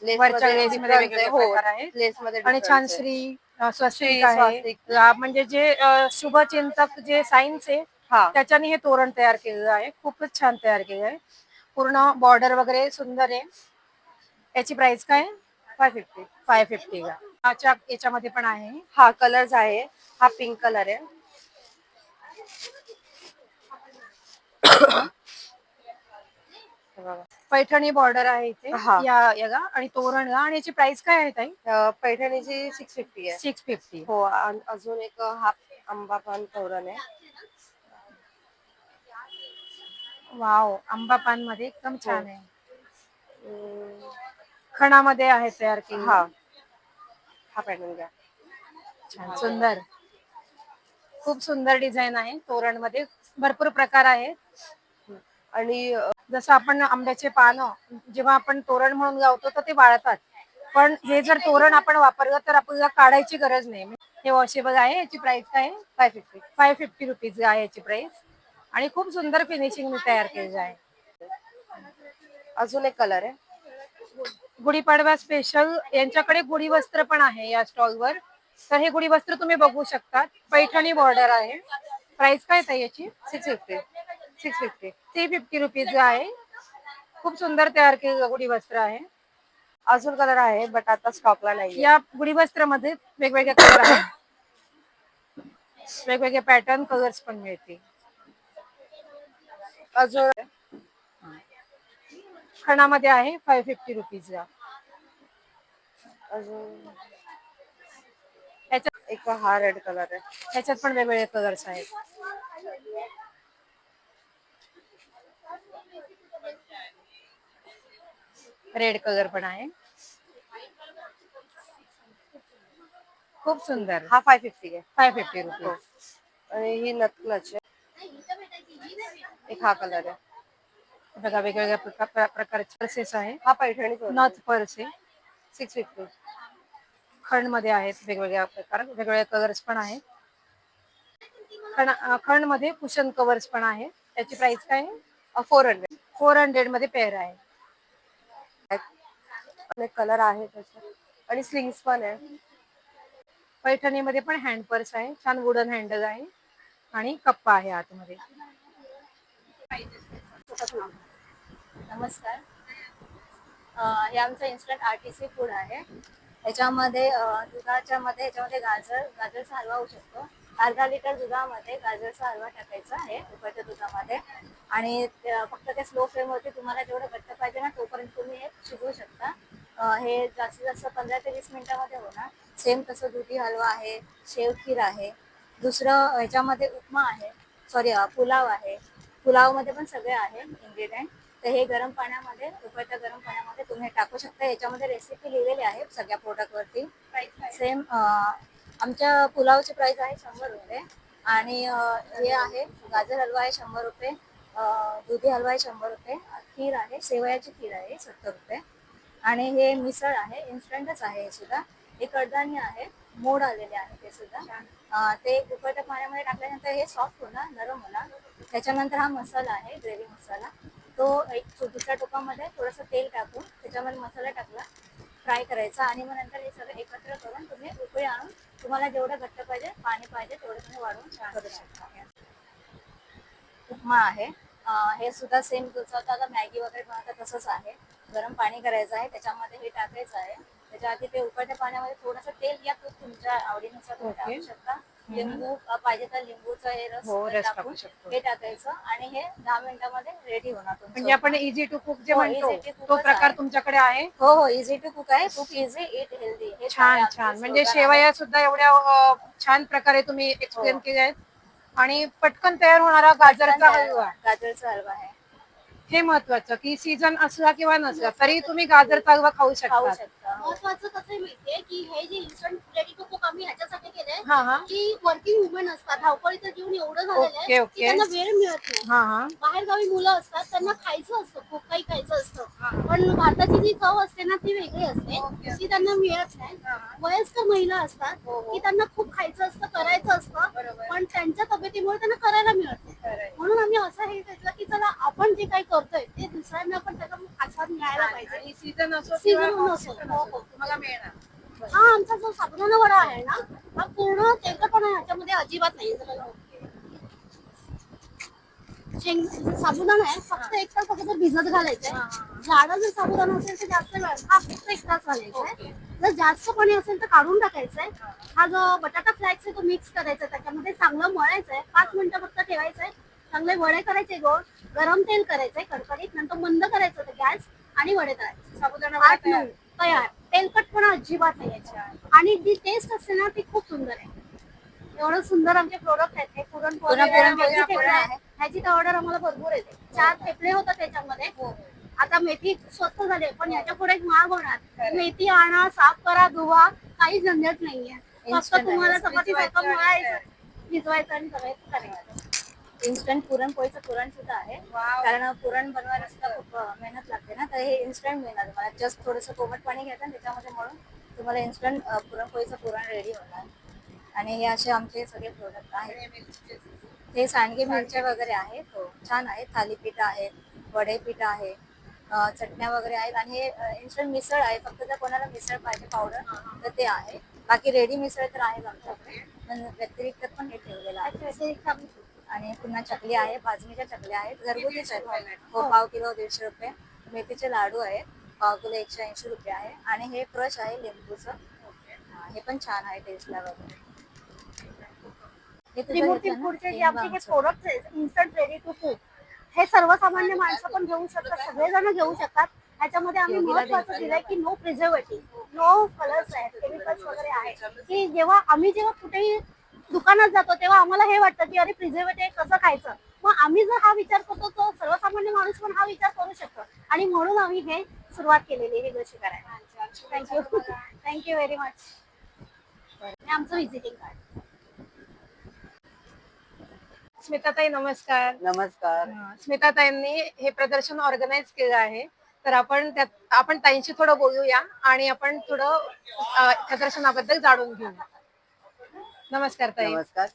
लेस वरच्या मध्ये लेस मध्ये difference वेगवेगळे आहे. हो, प्रकार आहेत. लेस मध्ये आणि difference छान आहे. श्री स्वस्तिक श्री, आहे. स्वस्तिक. म्हणजे जे शुभचिंतक जे सायन्स आहे हा, त्याच्याने हे तोरण तयार केलेलं आहे. खूपच छान तयार केलेलं आहे. पूर्ण बॉर्डर वगैरे सुंदर आहे. याची प्राइस काय? 550. 550 का? याच्यामध्ये पण आहे. हा कलर्स आहे. हा पिंक कलर आहे. पैठणी बॉर्डर आहे इथे. हा. याला आणि तोरणला. आणि याची प्राइस काय आहे ताई? पैठणीची 650 आहे. 650. हो, अजून एक हा आंबा पान तोरण आहे. वाव, आंबा पान मध्ये एकदम छान आहे. खणामध्ये आहे तयार केली. हा, हा पॅटर्न घ्या. छान सुंदर. खूप सुंदर डिझाईन आहे. तोरण मध्ये भरपूर प्रकार आहेत. आणि जसं आपण आंब्याचे पानं जेव्हा आपण तोरण म्हणून लावतो तर ते वाळतात. पण हे जर तोरण आपण वापरलं तर आपल्याला काढायची गरज नाही. हे वॉशेबल आहे. याची प्राइस काय? 550. 550 रुपीज आहे याची प्राइस. आणि खूप सुंदर फिनिशिंग तयार केलेलं आहे. अजून एक कलर आहे. गुढीपाडवा स्पेशल यांच्याकडे गुढी वस्त्र पण आहे या स्टॉलवर. तर हे गुढी वस्त्र तुम्ही बघू शकता. पैठणी बॉर्डर आहे. प्राइस काय आहे याची? 650. 650. 350 रुपीज आहे. खूप सुंदर तयार केलेलं गुढी वस्त्र आहे. अजून कलर आहे, बट आता स्टॉकला नाही. या गुढी वस्त्रामध्ये वेगवेगळे कलर आहेत. वेगवेगळे पॅटर्न कलर्स पण मिळतील. अजून खणामध्ये आहे 550 रुपीजला. अजून याच्यात एक हा रेड कलर आहे. याच्यात पण वेगवेगळे कलर्स आहेत. रेड कलर पण आहे. खूप सुंदर. हा 550 आहे. 550 रुपीज. आणि ही नथलच आहे. एक हा कलर आहे. बघा वेगवेगळ्या प्रकारचे पर्सेस आहे. हा पैठणी नथ पर्स आहे. 650. खंड मध्ये आहेत वेगवेगळ्या प्रकार, वेगवेगळे कलर्स पण आहेत. खंड मध्ये कुशन कव्हर्स पण आहे. त्याची प्राइस काय आहे? 400. 400 मध्ये पेअर आहे. अनेक कलर आहे त्याच्यात आणि स्लिंग्स पण आहे. पैठणीमध्ये पण हँड पर्स आहे. छान वुडन हँडल आहे आणि कप्पा आहे आतमध्ये. नमस्कार. हे आमचं इन्स्टंट आरटीसी फूड आहे. ह्याच्यामध्ये दुधाच्या मध्ये ह्याच्यामध्ये गाजरचा हलवा होऊ शकतो. अर्धा लिटर दुधामध्ये गाजरचा हलवा टाकायचा आहे उकळत्या दुधामध्ये आणि फक्त ते स्लो फ्लेमवरती तुम्हाला जेवढं घट्ट पाहिजे ना तोपर्यंत तुम्ही हे शिजवू शकता. हे जास्तीत जास्त 15 ते 20 मिनिटामध्ये होणार. सेम तसं दुधी हलवा आहे, शेव खीर आहे. दुसरं ह्याच्यामध्ये उपमा आहे, सॉरी पुलाव आहे. पुलावमध्ये पण सगळे आहे इन्ग्रेडियंट. तर हे गरम पाण्यामध्ये उकळत्या गरम पाण्यामध्ये तुम्ही टाकू शकता. याच्यामध्ये रेसिपी लिहिलेली आहे सगळ्या प्रोडक्टवरती. सेम आमच्या पुलावची प्राइस आहे 100 रुपये आणि हे आहे गाजर हलवा आहे 100 रुपये, दुधी हलवा आहे 100 रुपये, खीर आहे, शेवयाची खीर आहे 70 रुपये आणि हे मिसळ आहे, इन्स्टंटच आहे हे सुद्धा. हे कडधान्य आहे, मोड आलेले आहे ते सुद्धा. ते उकळत्या पाण्यामध्ये टाकल्यानंतर हे सॉफ्ट होणार, नरम होणार. त्याच्यानंतर हा मसाला आहे, ग्रेव्ही मसाला. तो एक दुसऱ्या टोपामध्ये थोडंसं तेल टाकून त्याच्यामध्ये मसाला टाकला, फ्राय करायचा आणि मग नंतर हे सगळं एकत्र करून तुम्ही उकळी आणून तुम्हाला जेवढं घट्ट पाहिजे, पाणी पाहिजे तेवढं तुम्ही वाढवून करू शकता. उपमा आहे, हे सुद्धा सेम जसं आता मॅगी वगैरे बनवतात तसंच आहे. गरम पाणी करायचं आहे, त्याच्यामध्ये हे टाकायचं आहे. त्याच्या आधी ते उकळत्या पाण्यामध्ये थोडंसं तेल या तूप तुमच्या आवडीनुसार तुम्ही टाकू शकता. लिंबू पाहिजे तर लिंबूचा हे रस टाकून हे टाकायचं आणि हे 10 मिनिटांमध्ये रेडी होणार तुमचं. म्हणजे आपण इझी टू कुक जे हो, म्हणतो easy to cook तो च प्रकार आहे. तुमच्याकडे आहे. हो हो, इझी टू कुक आहे. Cook easy it healthy. हे छान छान. म्हणजे शेवया सुद्धा एवढ्या छान प्रकारे तुम्ही एक्सप्लेन केल्या आहेत आणि पटकन तयार होणारा गाजरचा हलवा. गाजरचा हलवा आहे, हे महत्वाचं की सीझन असला किंवा नसला तरी तुम्ही गाजरचा हलवा खाऊ खाऊ शकता. शकता. महत्वाचं कसं आहे माहितीये की हे जे इन्स्टंट रेडी टू कुक आम्ही ह्याच्यासाठी केलंय हा हा. की वर्किंग वुमेन असतात, धावपळीचं जीवन एवढं झालेलं ओके, आहे ओके. की त्यांना वेळ मिळत नाही. हा हा. बाहेर गावी मुलं असतात, त्यांना खायचं असतं, खूप काही खायचं असतं, पण भारताची जी चव असते ना ती वेगळी असते, ती त्यांना मिळत नाही. वयस्कर महिला असतात की त्यांना खूप खायचं असतं, करायचं असतं, पण त्यांच्या तब्येतीमुळे त्यांना करायला मिळत नाही. म्हणून आम्ही असं हे घेतलं की चला आपण जे काही करतोय ते दुसऱ्यांना पण त्याचा आस्वाद मिळायला पाहिजे. सीझन असो सीझन किंवा नसो. हो, हो. तुम्हाला मिळणार. हा आमचा जो साबुदाणा वडा आहे ना हा पूर्ण तेलकटपणा ह्याच्यामध्ये अजिबात नाही. साबुदाणा आहे फक्त 1 तास अगोदर भिजत घालायचंय. जाडा जर साबुदाणा असेल तर जास्त वेळ, हा फक्त 1 तास घालायचा आहे. जर जास्त पाणी असेल तर काढून टाकायचंय. हा जो बटाटा फ्लॅक्स आहे तो मिक्स करायचा, त्याच्यामध्ये चांगलं मळायचंय, 5 मिनिटं फक्त ठेवायचंय. चांगले वडे करायचे गोल, गरम तेल करायचंय कडकडीत, नंतर मंद करायचं ते गॅस आणि वडे करायचे. साबुदाणा 8-9 तयार. तेलकटपणा अजिबात नाही याच्यात आणि जी टेस्ट असते ना ती खूप सुंदर आहे. एवढं सुंदर आमचे प्रोडक्ट आहेत. हे पुरणपोळी आहे, ह्याची तर ऑर्डर आम्हाला भरपूर येते. 4 थेपले होतात त्याच्यामध्ये. आता मेथी स्वस्त झाली पण याच्या पुढे महाग होणार. मेथी आणा, साफ करा, धुवा, काही झंझट नाहीये. फक्त तुम्हाला चपाती सारखं मळायचं, भिजवायचं आणि सगळं करायचं. इन्स्टंट पुरणपोळीचं पुरण सुद्धा आहे, कारण पुरण बनवायला सुद्धा खूप मेहनत लागते ना, तर हे इन्स्टंट मिळणार तुम्हाला. जस्ट थोडंसं कोमट पाणी घ्यायचं आणि त्याच्यामध्ये मळून तुम्हाला इन्स्टंट पुरणपोळीचं पुरण रेडी होणार. आणि हे असे आमचे सगळे प्रोडक्ट आहेत. हे सांडगे मिरच्या वगैरे आहेत, हो छान आहेत. थालीपीठ आहेत, वडेपीठ आहे, चटण्या वगैरे आहेत आणि हे इन्स्टंट मिसळ आहे. फक्त जर कोणाला मिसळ पाहिजे पावडर तर ते आहे. बाकी रेडी मिसळ तर आहेच आमच्याकडे, पण व्यतिरिक्त पण हे ठेवलेलं आहे. आणि पुन्हा चकली आहे, भाजणीच्या चकल्या आहेत, घरगुतीच आहेत. हो, पाव किलो 150 रुपये. मेथीचे लाडू आहेत, पाव किलो 180 रुपये आहे. आणि हे क्रश आहे लिंबूचं, हे पण छान आहे टेस्टला वगैरे. त्रिमूर्ती फूडचे जे आमचे हे प्रोडक्ट आहेत इन्स्टंट रेडी टू कुक, हे सर्वसामान्य माणसं पण घेऊ शकतात, सगळेजण घेऊ शकतात. ह्याच्यामध्ये आम्ही महत्वाचं दिलंय की नो प्रिझर्वेटिव्ह, नो कलर्स आहेत, केमिकल्स वगैरे आहेत. की जेव्हा कुठेही दुकानात जातो तेव्हा आम्हाला हे वाटतं की अरे प्रिझर्वेटिव्ह कसं खायचं, मग आम्ही जर हा विचार करतो तो सर्वसामान्य माणूस पण हा विचार करू शकतो आणि म्हणून आम्ही हे सुरुवात केलेली ही गोष्ट करायला. Thank you very much. आमचं व्हिजिटिंग कार्ड स्मिताताई नमस्कार. नमस्कार. स्मिताताईंनी हे प्रदर्शन ऑर्गनाईज केलं आहे, तर आपण ताईंशी थोडं बोलूया आणि आपण थोडं प्रदर्शनाबद्दल जाणून घेऊ. नमस्कार ताई. नमस्कार.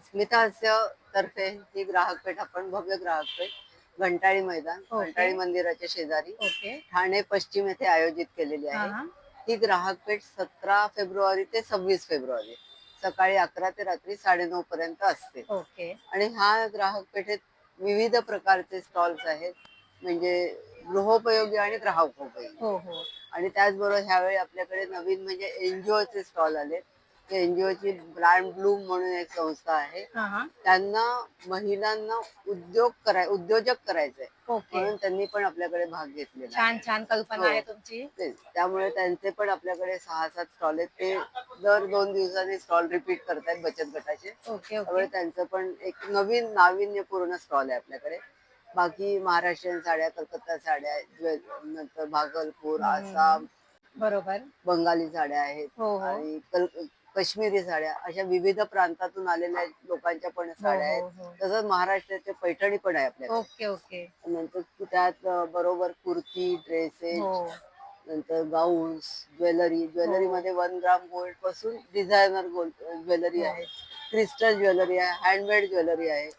स्मिता हास्य तर्फे ही ग्राहक पेठ आपण भव्य ग्राहक पेठ घंटाळी मैदान ओके. घंटाळी मंदिराच्या शेजारी ओके. ठाणे पश्चिम येथे आयोजित केलेली हा, आहे. हा. ही ग्राहक पेठ 17 फेब्रुवारी ते 26 फेब्रुवारी सकाळी 11 ते रात्री 9:30 पर्यंत असते. ओके. आणि ह्या ग्राहक पेठेत विविध प्रकारचे स्टॉल्स आहेत, म्हणजे गृहोपयोगी आणि ग्राहकोपयोगी. हो हो. आणि त्याचबरोबर ह्यावेळी आपल्याकडे नवीन म्हणजे एनजीओचे स्टॉल आले. एनजीओची ब्रँड ब्लूम म्हणून एक संस्था आहे, हा, हा. त्यांना महिलांना उद्योजक करायचंय ओके. म्हणून त्यांनी पण आपल्याकडे भाग घेतलेला आहे. छान छान कल्पना हो. आहे तुमची. तेच. त्यामुळे त्यांचे पण आपल्याकडे 6-7 स्टॉल आहेत. ते दर 2 दिवसांनी स्टॉल रिपीट करतायत बचत गटाचे. ओके. त्यामुळे ओके. त्यांचं पण एक नवीन नाविन्यपूर्ण स्टॉल आहे आपल्याकडे. बाकी महाराष्ट्रीयन साड्या, कलकत्ता साड्या, नंतर भागलपूर, आसाम, बरोबर. बंगाली साड्या आहेत हो हो. आणि काश्मीरी साड्या, अशा विविध प्रांतातून आलेल्या लोकांच्या पण साड्या हो, आहेत. हो. तसंच महाराष्ट्राचे पैठणी पण आहे आपल्याकडे. ओके. ओके. नंतर त्यात बरोबर कुर्ती, ड्रेसेस, हो. नंतर गाऊन्स, ज्वेलरी मध्ये 1 ग्राम गोल्ड पासून डिझायनर गोल्ड ज्वेलरी आहे, क्रिस्टल ज्वेलरी आहे, हँडमेड ज्वेलरी आहे.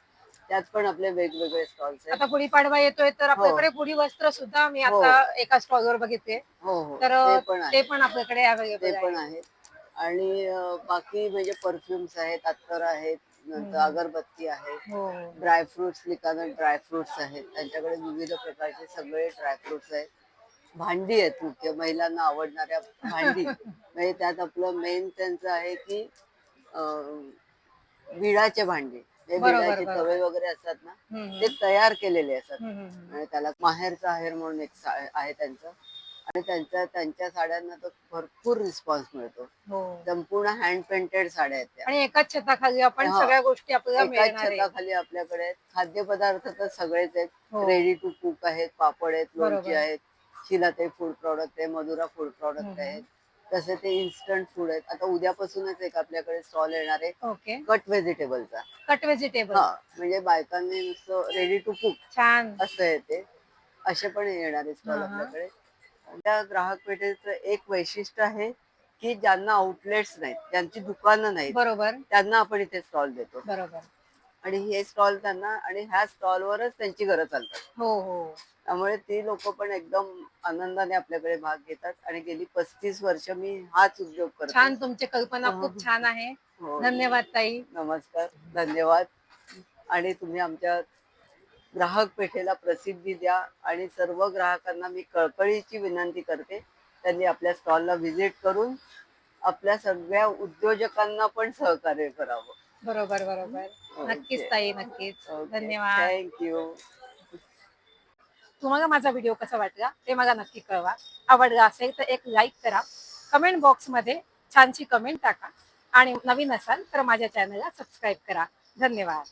त्यात पण आपले वेगवेगळे स्टॉल्स आहेत. आता गुढीपाडवा येतोय तर आपल्याकडे गुढी वस्त्र सुद्धा मी आता एका स्टॉलवर बघितले, हो हो, तर ते पण आहे. ते पण आपल्याकडे अवेलेबल ते पण आहे. आहेत. आणि बाकी म्हणजे परफ्युम्स आहेत, अत्तर आहेत, नंतर अगरबत्ती आहे, हो. ड्रायफ्रुट्स, लिकानट ड्रायफ्रुट्स आहेत. त्यांच्याकडे विविध प्रकारचे सगळे ड्रायफ्रुट्स आहेत. भांडी आहेत, मुख्य महिलांना आवडणाऱ्या भांडी. म्हणजे त्यात आपलं मेन त्यांचं आहे की विडाचे भांडी, ते बरोबर, विडाचे बरोबर. तवे वगैरे असतात ना, हम्म. ते तयार केलेले असतात. हम्म, हम्म. आणि त्याला माहेरचा आहेर म्हणून एक आहे त्यांचं. आणि त्यांच्या साड्यांना तर भरपूर रिस्पॉन्स मिळतो. हो. संपूर्ण हँड पेंटेड साड्या आहेत त्या. आणि एकाच छताखाली आपण हा. सगळ्या गोष्टी आपल्याला एकाच मिळणार आहे. छताखाली आपल्याकडे आहेत. खाद्यपदार्थ तर सगळेच आहेत. हो. रेडी टू कुक आहेत, पापड आहेत, लोणची बरोबर. आहेत, शिलाताई फूड प्रॉडक्ट आहे, मधुरा फूड प्रॉडक्ट आहेत. तसे ते इन्स्टंट फूड आहेत. आता उद्यापासूनच एक आपल्याकडे स्टॉल येणार आहे ओके. कट व्हेजिटेबलचा. Cut vegetable. हा, म्हणजे बायकांनी नुसतं रेडी टू कुक छान. असं आहे ते. असे पण येणारे स्टॉल हा, हा. आपल्याकडे. त्या ग्राहक पेठेचं एक वैशिष्ट्य आहे की ज्यांना आउटलेट्स नाहीत, ज्यांची दुकानं नाहीत, बरोबर. त्यांना आपण इथे स्टॉल देतो. बरोबर. आणि हे स्टॉल त्यांना, आणि ह्या स्टॉलवरच त्यांची घरं चालतात. हो हो. त्यामुळे ती लोक पण एकदम आनंदाने आपल्याकडे भाग घेतात. आणि गेली 35 वर्ष मी हाच उद्योग करते. छान, तुमची कल्पना खूप छान आहे. हो. धन्यवाद ताई. नमस्कार, धन्यवाद. आणि तुम्ही आमच्या ग्राहक पेठेला प्रसिद्धी द्या. आणि सर्व ग्राहकांना मी कळकळीची विनंती करते, त्यांनी आपल्या स्टॉलला व्हिजिट करून आपल्या सगळ्या उद्योजकांना पण सहकार्य करावं. बरोबर बरोबर. नक्कीच ताई, नक्कीच. धन्यवाद. थँक्यू. तुम्हाला माझा व्हिडिओ कसा वाटला ते मला नक्की कळवा. आवडला असेल तर एक लाईक करा, कमेंट बॉक्समध्ये छानशी कमेंट टाका आणि नवीन असाल तर माझ्या चॅनलला सबस्क्राईब करा. धन्यवाद.